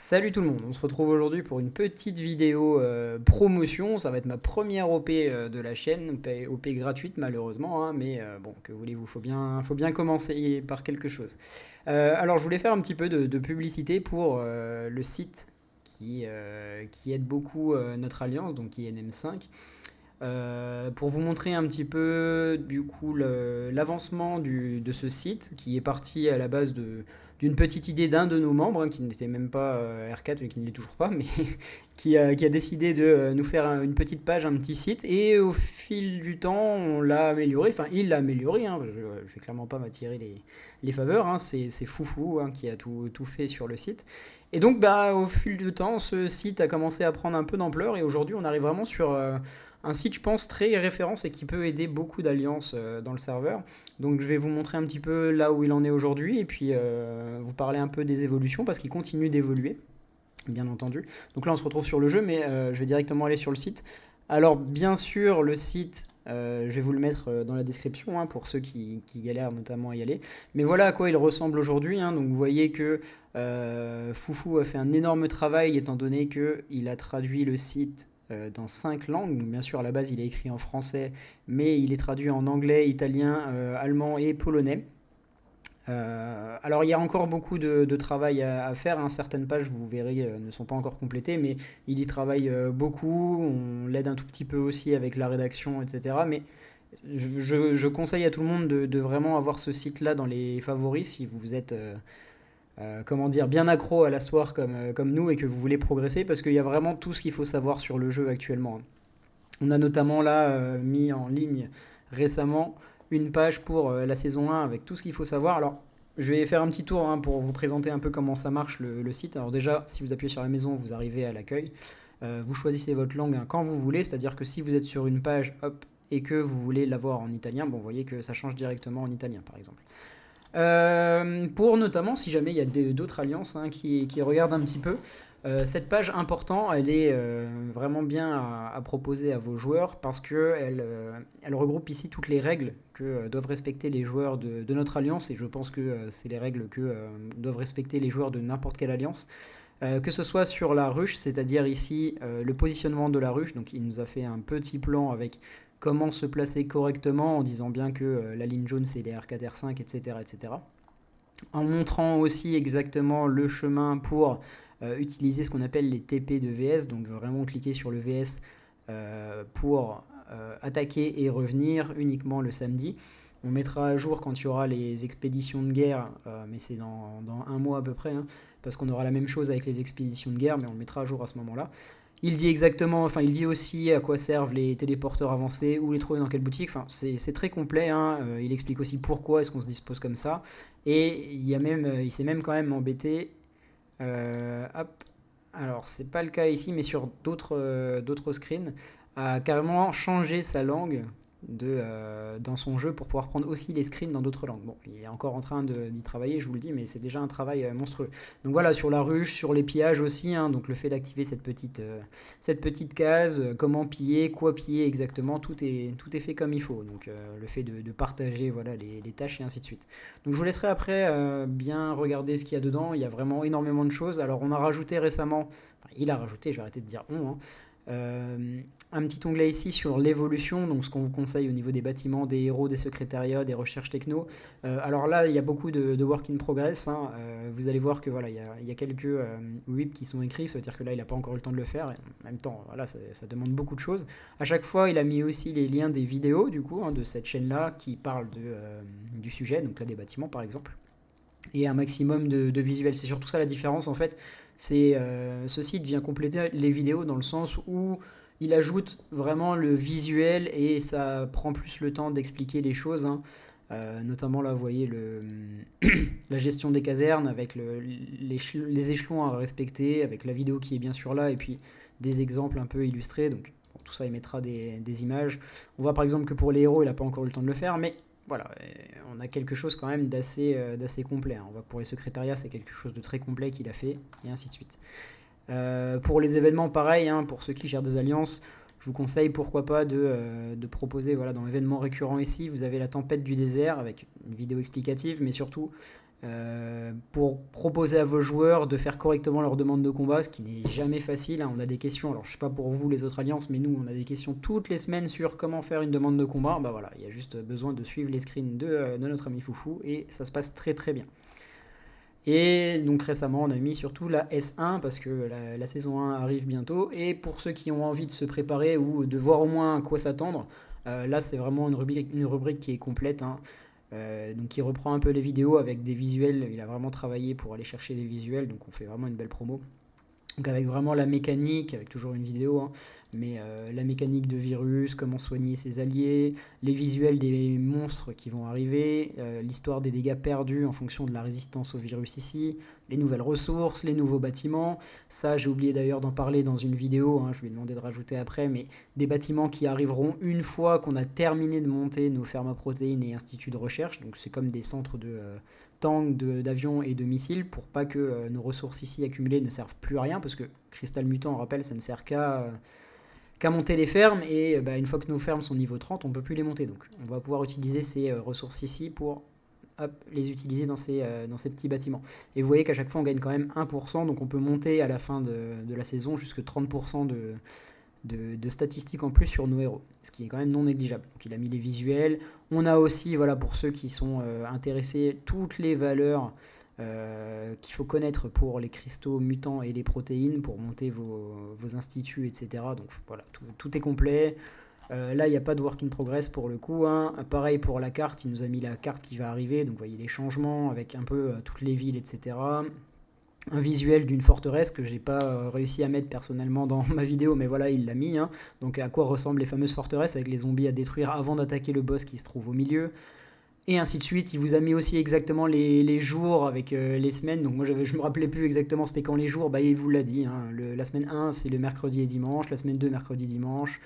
Salut tout le monde, on se retrouve aujourd'hui pour une petite vidéo promotion. Ça va être ma première OP de la chaîne, OP gratuite malheureusement, hein, mais bon, que voulez-vous, faut bien commencer par quelque chose. Alors je voulais faire un petit peu de publicité pour le site qui aide beaucoup notre alliance, donc qui est NM5. Pour vous montrer un petit peu du coup l'avancement de ce site qui est parti à la base d'une petite idée d'un de nos membres, hein, qui n'était même pas R4 et qui ne l'est toujours pas, mais qui a décidé de nous faire une petite page, un petit site, et au fil du temps on l'a amélioré, enfin il l'a amélioré, hein, je vais clairement pas m'attirer les faveurs, hein, c'est Foufou, hein, qui a tout fait sur le site. Et donc bah, au fil du temps ce site a commencé à prendre un peu d'ampleur et aujourd'hui on arrive vraiment sur un site, je pense, très référence et qui peut aider beaucoup d'alliances dans le serveur. Donc je vais vous montrer un petit peu là où il en est aujourd'hui et puis vous parler un peu des évolutions parce qu'il continue d'évoluer, bien entendu. Donc là on se retrouve sur le jeu, mais je vais directement aller sur le site. Alors bien sûr, le site, je vais vous le mettre dans la description, hein, pour ceux qui galèrent notamment à y aller. Mais voilà à quoi il ressemble aujourd'hui, hein. Donc vous voyez que Foufou a fait un énorme travail étant donné qu'il a traduit le site dans 5 langues. Donc, bien sûr, à la base, il est écrit en français, mais il est traduit en anglais, italien, allemand et polonais. Alors, il y a encore beaucoup de travail à faire, hein. Certaines pages, vous verrez, ne sont pas encore complétées, mais il y travaille beaucoup. On l'aide un tout petit peu aussi avec la rédaction, etc. Mais je conseille à tout le monde de vraiment avoir ce site-là dans les favoris si vous êtes comment dire, bien accro à la soirée comme nous et que vous voulez progresser parce qu'il y a vraiment tout ce qu'il faut savoir sur le jeu actuellement. On a notamment là mis en ligne récemment une page pour la saison 1 avec tout ce qu'il faut savoir. Alors je vais faire un petit tour, hein, pour vous présenter un peu comment ça marche le site. Alors déjà, si vous appuyez sur la maison, vous arrivez à l'accueil. Vous choisissez votre langue, hein, quand vous voulez, c'est-à-dire que si vous êtes sur une page, hop, et que vous voulez l'avoir en italien, bon, vous voyez que ça change directement en italien par exemple. Pour notamment, si jamais il y a d'autres alliances, hein, qui regardent un petit peu, cette page important, elle est vraiment bien à proposer à vos joueurs parce elle regroupe ici toutes les règles que doivent respecter les joueurs de notre alliance et je pense que c'est les règles que doivent respecter les joueurs de n'importe quelle alliance. Que ce soit sur la ruche, c'est-à-dire ici le positionnement de la ruche, donc il nous a fait un petit plan avec comment se placer correctement en disant bien que la ligne jaune c'est les R4, R5, etc., etc. En montrant aussi exactement le chemin pour utiliser ce qu'on appelle les TP de VS, donc vraiment cliquer sur le VS pour attaquer et revenir uniquement le samedi. On mettra à jour quand il y aura les expéditions de guerre, mais c'est dans un mois à peu près, hein, parce qu'on aura la même chose avec les expéditions de guerre, mais on le mettra à jour à ce moment-là. Il dit exactement, enfin il dit aussi à quoi servent les téléporteurs avancés, où les trouver dans quelle boutique, enfin c'est très complet, hein. Il explique aussi pourquoi est-ce qu'on se dispose comme ça, et il s'est même quand même embêté, hop, alors c'est pas le cas ici, mais sur d'autres screens, à carrément changer sa langue dans son jeu pour pouvoir prendre aussi les screens dans d'autres langues. Bon, il est encore en train d'y travailler, je vous le dis, mais c'est déjà un travail monstrueux. Donc voilà, sur la ruche, sur les pillages aussi, hein, donc le fait d'activer cette petite case, comment piller, quoi piller exactement, tout est fait comme il faut. Donc le fait de partager, voilà, les tâches et ainsi de suite. Donc je vous laisserai après bien regarder ce qu'il y a dedans. Il y a vraiment énormément de choses. Alors on a rajouté récemment, enfin, il a rajouté, je vais arrêter de dire on, hein, un petit onglet ici sur l'évolution, donc ce qu'on vous conseille au niveau des bâtiments, des héros, des secrétariats, des recherches techno. Alors là, il y a beaucoup de work in progress, hein. Vous allez voir que voilà, il y a quelques whips qui sont écrits, ça veut dire que là, il n'a pas encore eu le temps de le faire. Et en même temps, voilà, ça demande beaucoup de choses. À chaque fois, il a mis aussi les liens des vidéos, du coup, hein, de cette chaîne-là qui parle du sujet, donc là des bâtiments par exemple, et un maximum de visuels. C'est surtout ça la différence en fait. Ce site vient compléter les vidéos dans le sens où il ajoute vraiment le visuel et ça prend plus le temps d'expliquer les choses, hein. Notamment là, vous voyez la gestion des casernes avec les échelons à respecter, avec la vidéo qui est bien sûr là et puis des exemples un peu illustrés. Donc bon, tout ça, il mettra des images. On voit par exemple que pour les héros, il n'a pas encore eu le temps de le faire, mais voilà, on a quelque chose quand même d'assez complet, hein. On voit que pour les secrétariats, c'est quelque chose de très complet qu'il a fait, et ainsi de suite. Pour les événements, pareil, hein, pour ceux qui gèrent des alliances, je vous conseille pourquoi pas de proposer, voilà, dans l'événement récurrent ici, vous avez la tempête du désert avec une vidéo explicative, mais surtout pour proposer à vos joueurs de faire correctement leur demande de combat, ce qui n'est jamais facile, hein. On a des questions, alors je sais pas pour vous les autres alliances, mais nous on a des questions toutes les semaines sur comment faire une demande de combat. Bah voilà, il y a juste besoin de suivre les screens de notre ami Foufou et ça se passe très très bien. Et donc récemment on a mis surtout la S1 parce que la saison 1 arrive bientôt, et pour ceux qui ont envie de se préparer ou de voir au moins à quoi s'attendre, là c'est vraiment une rubrique qui est complète, hein. Donc il reprend un peu les vidéos avec des visuels, il a vraiment travaillé pour aller chercher des visuels, donc on fait vraiment une belle promo. Donc avec vraiment la mécanique, avec toujours une vidéo, hein, mais la mécanique de virus, comment soigner ses alliés, les visuels des monstres qui vont arriver, l'histoire des dégâts perdus en fonction de la résistance au virus ici, les nouvelles ressources, les nouveaux bâtiments. Ça, j'ai oublié d'ailleurs d'en parler dans une vidéo, hein, je lui ai demandé de rajouter après, mais des bâtiments qui arriveront une fois qu'on a terminé de monter nos fermes à protéines et instituts de recherche. Donc c'est comme des centres de tanks, d'avions et de missiles, pour pas que nos ressources ici accumulées ne servent plus à rien, parce que Cristal Mutant, on rappelle, ça ne sert qu'à monter les fermes, et une fois que nos fermes sont niveau 30, on ne peut plus les monter. Donc on va pouvoir utiliser ces ressources ici pour les utiliser dans ces petits bâtiments. Et vous voyez qu'à chaque fois on gagne quand même 1%, donc on peut monter à la fin de la saison jusque 30% de statistiques en plus sur nos héros, ce qui est quand même non négligeable. Donc il a mis les visuels. On a aussi, voilà, pour ceux qui sont intéressés, toutes les valeurs qu'il faut connaître pour les cristaux mutants et les protéines pour monter vos instituts, etc. Donc voilà, tout est complet. Là, il n'y a pas de work in progress pour le coup, hein. Pareil pour la carte, il nous a mis la carte qui va arriver. Donc vous voyez les changements avec un peu toutes les villes, etc. Un visuel d'une forteresse que j'ai pas réussi à mettre personnellement dans ma vidéo, mais voilà, il l'a mis, hein. Donc à quoi ressemblent les fameuses forteresses avec les zombies à détruire avant d'attaquer le boss qui se trouve au milieu, et ainsi de suite. Il vous a mis aussi exactement les jours avec les semaines. Donc moi je me rappelais plus exactement c'était quand les jours, bah il vous l'a dit, hein. La semaine 1 c'est le mercredi et dimanche, la semaine 2 mercredi dimanche,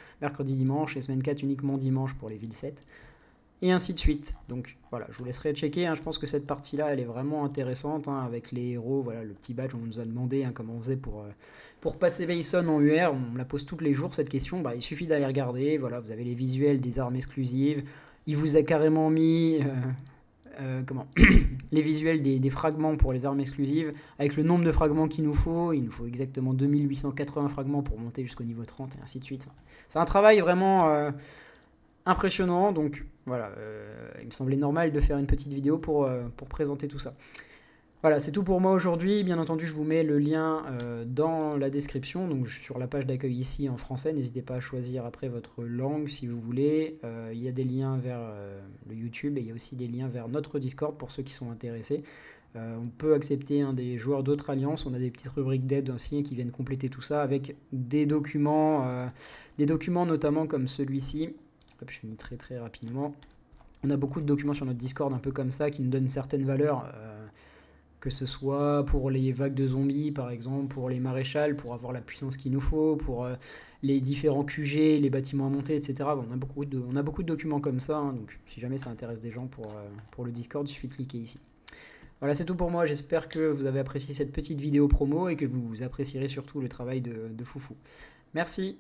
et semaine 4 uniquement dimanche pour les villes 7. Et ainsi de suite. Donc voilà, je vous laisserai checker, hein. Je pense que cette partie-là, elle est vraiment intéressante, hein, avec les héros. Voilà, le petit badge, on nous a demandé, hein, comment on faisait pour passer Vayson en UR. On me la pose tous les jours, cette question. Bah, il suffit d'aller regarder. Voilà, vous avez les visuels des armes exclusives. Il vous a carrément mis les visuels des fragments pour les armes exclusives, avec le nombre de fragments qu'il nous faut. Il nous faut exactement 2880 fragments pour monter jusqu'au niveau 30, et ainsi de suite. Enfin, c'est un travail vraiment impressionnant, donc voilà, il me semblait normal de faire une petite vidéo pour présenter tout ça. Voilà, c'est tout pour moi aujourd'hui. Bien entendu, je vous mets le lien dans la description, donc sur la page d'accueil ici en français. N'hésitez pas à choisir après votre langue si vous voulez. Il y a des liens vers le YouTube, et il y a aussi des liens vers notre Discord pour ceux qui sont intéressés. On peut accepter des joueurs d'autres alliances. On a des petites rubriques d'aide aussi qui viennent compléter tout ça avec des documents notamment comme celui-ci. Hop, je finis très très rapidement. On a beaucoup de documents sur notre Discord un peu comme ça qui nous donnent certaines valeurs, que ce soit pour les vagues de zombies par exemple, pour les maréchals, pour avoir la puissance qu'il nous faut, pour les différents QG, les bâtiments à monter, etc. Bon, on a beaucoup de documents comme ça, hein, donc si jamais ça intéresse des gens pour le Discord, il suffit de cliquer ici. Voilà, c'est tout pour moi. J'espère que vous avez apprécié cette petite vidéo promo et que vous apprécierez surtout le travail de Foufou. Merci.